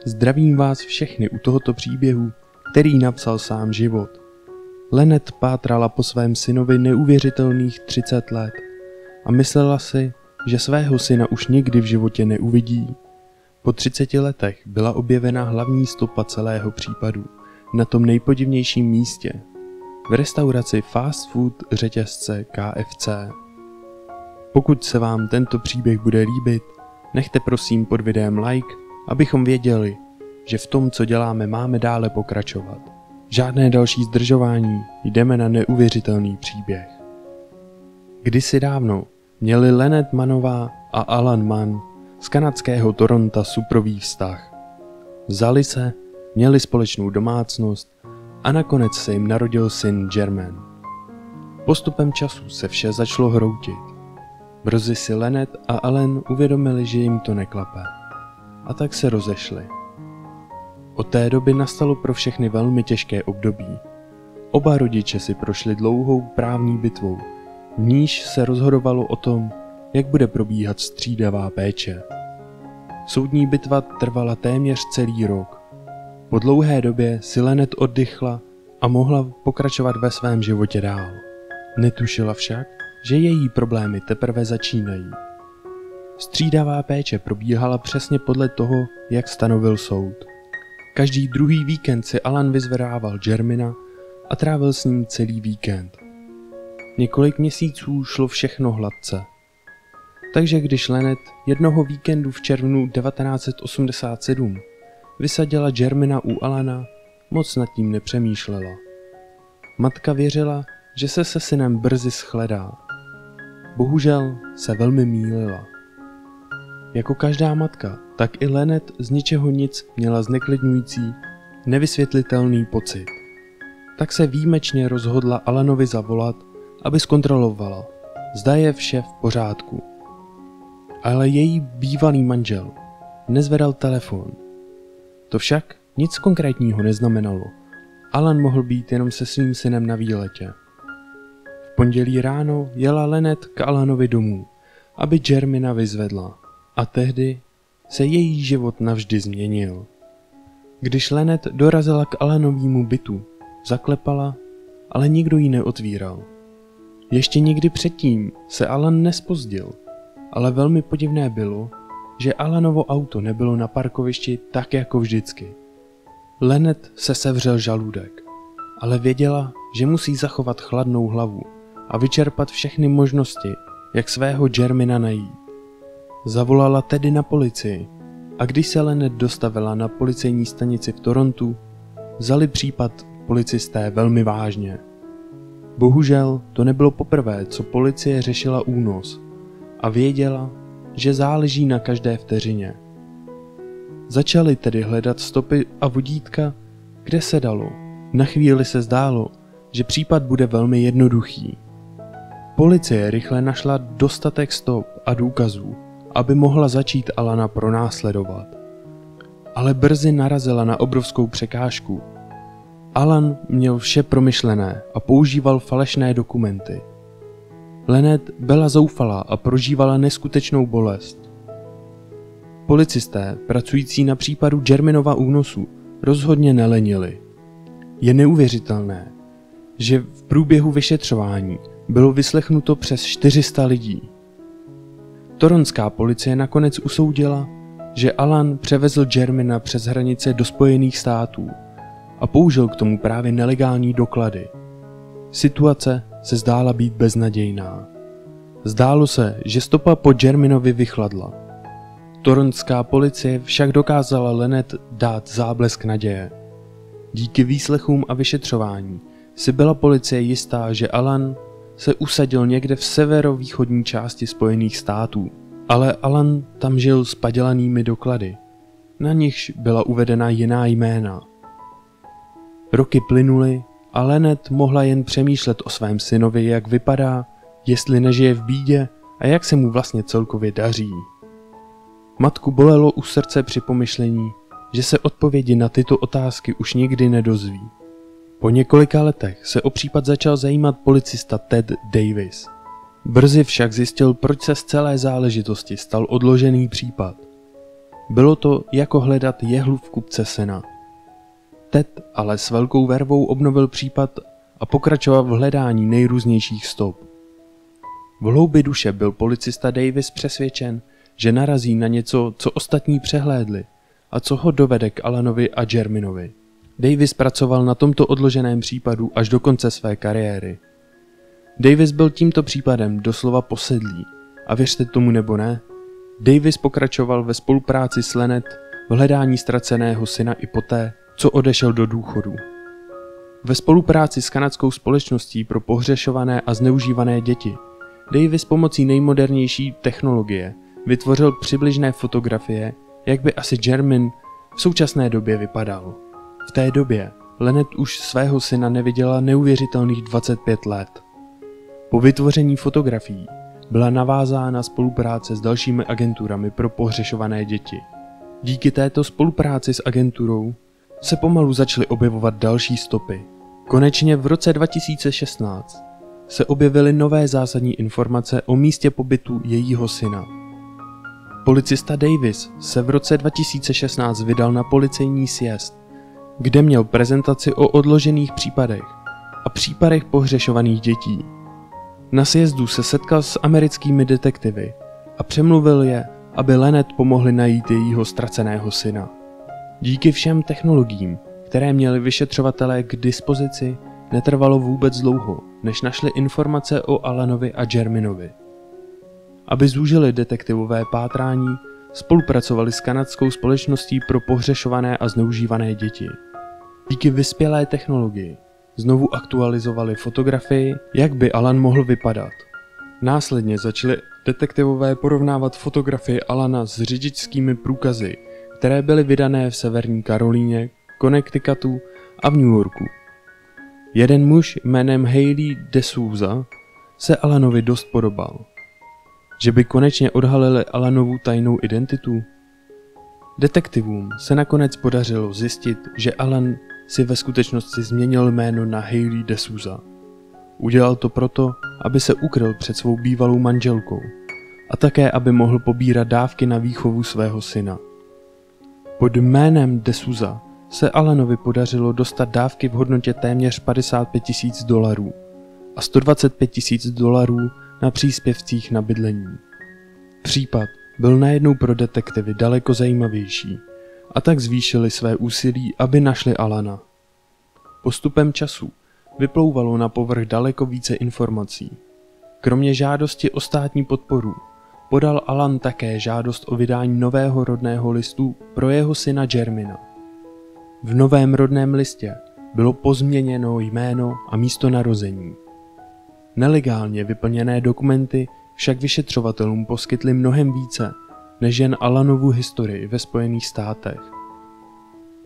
Zdravím vás všechny u tohoto příběhu, který napsal sám život. Lynette pátrala po svém synovi neuvěřitelných 30 let a myslela si, že svého syna už nikdy v životě neuvidí. Po 30 letech byla objevena hlavní stopa celého případu na tom nejpodivnějším místě, v restauraci fast food řetězce KFC. Pokud se vám tento příběh bude líbit, nechte prosím pod videem like, abychom věděli, že v tom, co děláme, máme dále pokračovat. Žádné další zdržování, jdeme na neuvěřitelný příběh. Kdysi dávno měli Lynette Mannová a Alan Mann z kanadského Toronta suprový vztah. Vzali se, měli společnou domácnost a nakonec se jim narodil syn Jermaine. Postupem času se vše začalo hroutit. Brzy si Lynette a Alan uvědomili, že jim to neklape. A tak se rozešli. Od té doby nastalo pro všechny velmi těžké období. Oba rodiče si prošli dlouhou právní bitvou, v níž se rozhodovalo o tom, jak bude probíhat střídavá péče. Soudní bitva trvala téměř celý rok. Po dlouhé době si Lynette oddychla a mohla pokračovat ve svém životě dál. Netušila však, že její problémy teprve začínají. Střídavá péče probíhala přesně podle toho, jak stanovil soud. Každý druhý víkend si Alan vyzvedával Jermaina a trávil s ním celý víkend. Několik měsíců šlo všechno hladce. Takže když Lynette jednoho víkendu v červnu 1987 vysadila Jermaina u Alana, moc nad tím nepřemýšlela. Matka věřila, že se synem brzy shledá. Bohužel se velmi mýlila. Jako každá matka, tak i Lynette z ničeho nic měla zneklidňující, nevysvětlitelný pocit. Tak se výjimečně rozhodla Alanovi zavolat, aby zkontrolovala, zda je vše v pořádku. Ale její bývalý manžel nezvedal telefon. To však nic konkrétního neznamenalo. Alan mohl být jenom se svým synem na výletě. V pondělí ráno jela Lynette k Alanovi domů, aby Jermaina vyzvedla. A tehdy se její život navždy změnil. Když Lynette dorazila k Alanovému bytu, zaklepala, ale nikdo ji neotvíral. Ještě nikdy předtím se Alan nespozdil, ale velmi podivné bylo, že Alanovo auto nebylo na parkovišti tak jako vždycky. Lynette se sevřel žaludek, ale věděla, že musí zachovat chladnou hlavu a vyčerpat všechny možnosti, jak svého Jermaina najít. Zavolala tedy na policii a když se Lynette dostavila na policejní stanici v Torontu, vzali případ policisté velmi vážně. Bohužel to nebylo poprvé, co policie řešila únos a věděla, že záleží na každé vteřině. Začali tedy hledat stopy a vodítka, kde se dalo. Na chvíli se zdálo, že případ bude velmi jednoduchý. Policie rychle našla dostatek stop a důkazů, aby mohla začít Alana pronásledovat. Ale brzy narazila na obrovskou překážku. Alan měl vše promyšlené a používal falešné dokumenty. Lynette byla zoufalá a prožívala neskutečnou bolest. Policisté, pracující na případu Jermainova únosu, rozhodně nelenili. Je neuvěřitelné, že v průběhu vyšetřování bylo vyslechnuto přes 400 lidí. Toronská policie nakonec usoudila, že Alan převezl Jermaina přes hranice do Spojených států a použil k tomu právě nelegální doklady. Situace se zdála být beznadějná. Zdálo se, že stopa po Jermainovi vychladla. Toronská policie však dokázala Lynette dát záblesk naděje. Díky výslechům a vyšetřování si byla policie jistá, že Alan se usadil někde v severovýchodní části Spojených států, ale Alan tam žil s padělanými doklady. Na nichž byla uvedena jiná jména. Roky plynuly a Lynette mohla jen přemýšlet o svém synovi, jak vypadá, jestli nežije v bídě a jak se mu vlastně celkově daří. Matku bolelo u srdce při pomyšlení, že se odpovědi na tyto otázky už nikdy nedozví. Po několika letech se o případ začal zajímat policista Ted Davis. Brzy však zjistil, proč se z celé záležitosti stal odložený případ. Bylo to jako hledat jehlu v kupce sena. Ted ale s velkou vervou obnovil případ a pokračoval v hledání nejrůznějších stop. V hloubi duše byl policista Davis přesvědčen, že narazí na něco, co ostatní přehlédli a co ho dovede k Allanovi a Jerminovi. Davis pracoval na tomto odloženém případu až do konce své kariéry. Davis byl tímto případem doslova posedlý a věřte tomu nebo ne, Davis pokračoval ve spolupráci s Lynette v hledání ztraceného syna i poté, co odešel do důchodu. Ve spolupráci s kanadskou společností pro pohřešované a zneužívané děti Davis pomocí nejmodernější technologie vytvořil přibližné fotografie, jak by asi Jermin v současné době vypadal. V té době Lynette už svého syna neviděla neuvěřitelných 25 let. Po vytvoření fotografií byla navázána spolupráce s dalšími agenturami pro pohřešované děti. Díky této spolupráci s agenturou se pomalu začaly objevovat další stopy. Konečně v roce 2016 se objevily nové zásadní informace o místě pobytu jejího syna. Policista Davis se v roce 2016 vydal na policejní sjezd, kde měl prezentaci o odložených případech a případech pohřešovaných dětí. Na sjezdu se setkal s americkými detektivy a přemluvil je, aby Lynette pomohli najít jejího ztraceného syna. Díky všem technologiím, které měli vyšetřovatelé k dispozici, netrvalo vůbec dlouho, než našli informace o Allanovi a Jerminovi. Aby zúžili detektivové pátrání, spolupracovali s kanadskou společností pro pohřešované a zneužívané děti. Díky vyspělé technologii znovu aktualizovali fotografii, jak by Allan mohl vypadat. Následně začali detektivové porovnávat fotografie Allana s řidičskými průkazy, které byly vydané v Severní Karolíně, Connecticutu a v New Yorku. Jeden muž jménem Hailey DeSouza se Allanovi dost podobal. Že by konečně odhalili Allanovu tajnou identitu? Detektivům se nakonec podařilo zjistit, že Allan si ve skutečnosti změnil jméno na Hailey DeSouza. Udělal to proto, aby se ukryl před svou bývalou manželkou a také, aby mohl pobírat dávky na výchovu svého syna. Pod jménem DeSouza se Allanovi podařilo dostat dávky v hodnotě téměř $55 000 a $125 000 na příspěvcích na bydlení. Případ byl najednou pro detektivy daleko zajímavější a tak zvýšili své úsilí, aby našli Allana. Postupem času vyplouvalo na povrch daleko více informací. Kromě žádosti o státní podporu podal Allan také žádost o vydání nového rodného listu pro jeho syna Jermina. V novém rodném listě bylo pozměněno jméno a místo narození. Nelegálně vyplněné dokumenty však vyšetřovatelům poskytly mnohem více než jen Allanovu historii ve Spojených státech.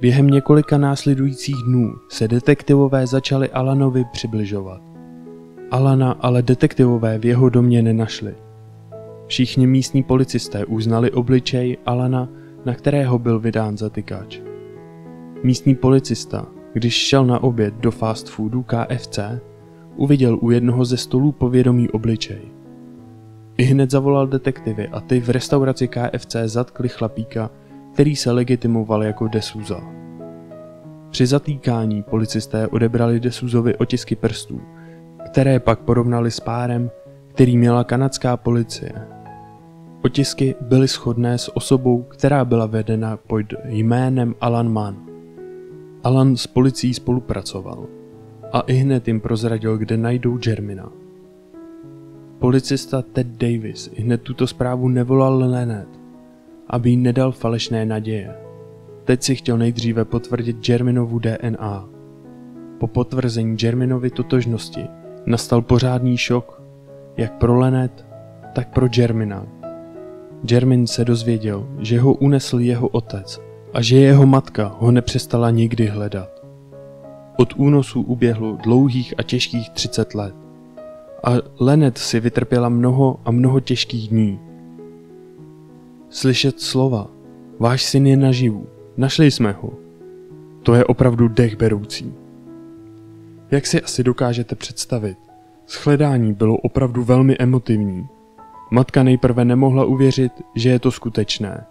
Během několika následujících dnů se detektivové začali Allanovi přibližovat. Allana ale detektivové v jeho domě nenašli. Všichni místní policisté uznali obličej Allana, na kterého byl vydán zatykač. Místní policista, když šel na oběd do fast foodu KFC, uviděl u jednoho ze stolů povědomý obličej. Ihned zavolal detektivy a ty v restauraci KFC zatkli chlapíka, který se legitimoval jako DeSouza. Při zatýkání policisté odebrali DeSouzovi otisky prstů, které pak porovnali s párem, který měla kanadská policie. Otisky byly shodné s osobou, která byla vedena pod jménem Allan Mann. Allan s policií spolupracoval a ihned jim prozradil, kde najdou Jermina. Policista Ted Davis ihned tuto zprávu nevolal Lynette, aby jí nedal falešné naděje. Teď si chtěl nejdříve potvrdit Jerminovu DNA. Po potvrzení Jerminovy totožnosti nastal pořádný šok, jak pro Lynette, tak pro Jermina. Jermin se dozvěděl, že ho unesl jeho otec a že jeho matka ho nepřestala nikdy hledat. Od únosu uběhlo dlouhých a těžkých 30 let. A Lynette si vytrpěla mnoho a mnoho těžkých dní. Slyšet slova, váš syn je naživu, našli jsme ho. To je opravdu dechberoucí. Jak si asi dokážete představit, shledání bylo opravdu velmi emotivní. Matka nejprve nemohla uvěřit, že je to skutečné.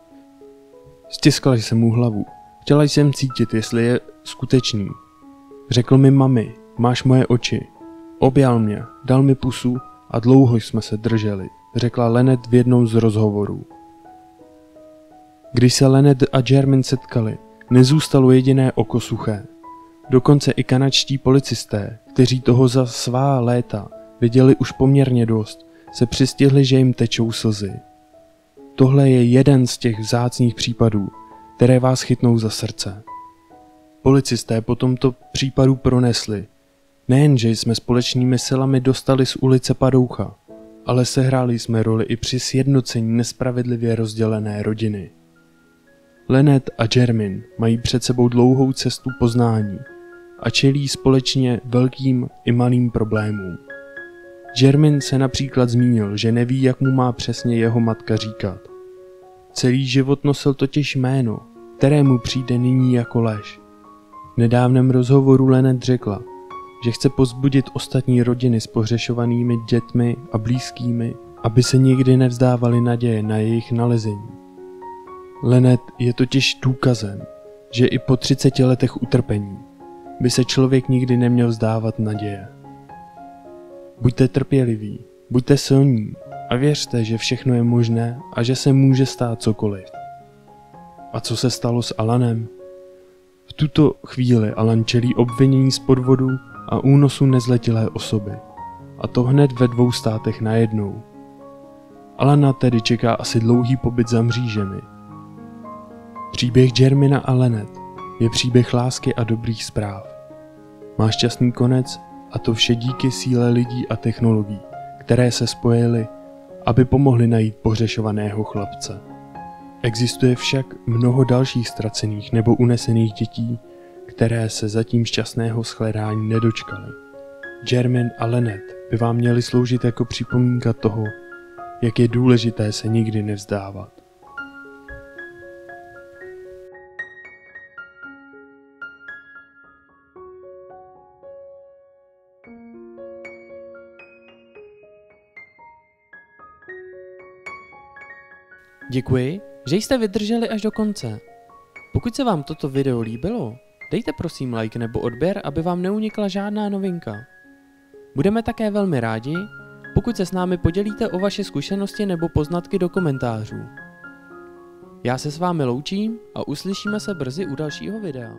Stiskla jsem mu hlavu. Chtěla jsem cítit, jestli je skutečný. Řekl mi: mami, máš moje oči. Objal mě, dal mi pusu a dlouho jsme se drželi, řekla Lynette v jednom z rozhovorů. Když se Lynette a Jermaine setkali, nezůstalo jediné oko suché. Dokonce i kanadští policisté, kteří toho za svá léta viděli už poměrně dost, se přistihli, že jim tečou slzy. Tohle je jeden z těch vzácných případů, které vás chytnou za srdce. Policisté po tomto případu pronesli, nejen, že jsme společnými silami dostali z ulice Padoucha, ale sehráli jsme roli i při sjednocení nespravedlivě rozdělené rodiny. Lynette a Jermaine mají před sebou dlouhou cestu poznání a čelí společně velkým i malým problémům. Jermaine se například zmínil, že neví, jak mu má přesně jeho matka říkat. Celý život nosil totiž jméno, které mu přijde nyní jako lež. V nedávném rozhovoru Lynette řekla, že chce povzbudit ostatní rodiny s pohřešovanými dětmi a blízkými, aby se nikdy nevzdávali naděje na jejich nalezení. Lynette je totiž důkazem, že i po 30 letech utrpení by se člověk nikdy neměl vzdávat naděje. Buďte trpěliví, buďte silní a věřte, že všechno je možné a že se může stát cokoliv. A co se stalo s Alanem? V tuto chvíli Alan čelí obvinění z podvodu a únosu nezletilé osoby. A to hned ve 2 státech najednou. Alana tedy čeká asi dlouhý pobyt za mřížemi. Příběh Jermaina a Lynette je příběh lásky a dobrých zpráv. Má šťastný konec a to vše díky síle lidí a technologií, které se spojily, aby pomohli najít pohřešovaného chlapce. Existuje však mnoho dalších ztracených nebo unesených dětí, které se zatím šťastného shledání nedočkaly. Jermaine a Lynette by vám měli sloužit jako připomínka toho, jak je důležité se nikdy nevzdávat. Děkuji, že jste vydrželi až do konce. Pokud se vám toto video líbilo, dejte prosím like nebo odběr, aby vám neunikla žádná novinka. Budeme také velmi rádi, pokud se s námi podělíte o vaše zkušenosti nebo poznatky do komentářů. Já se s vámi loučím a uslyšíme se brzy u dalšího videa.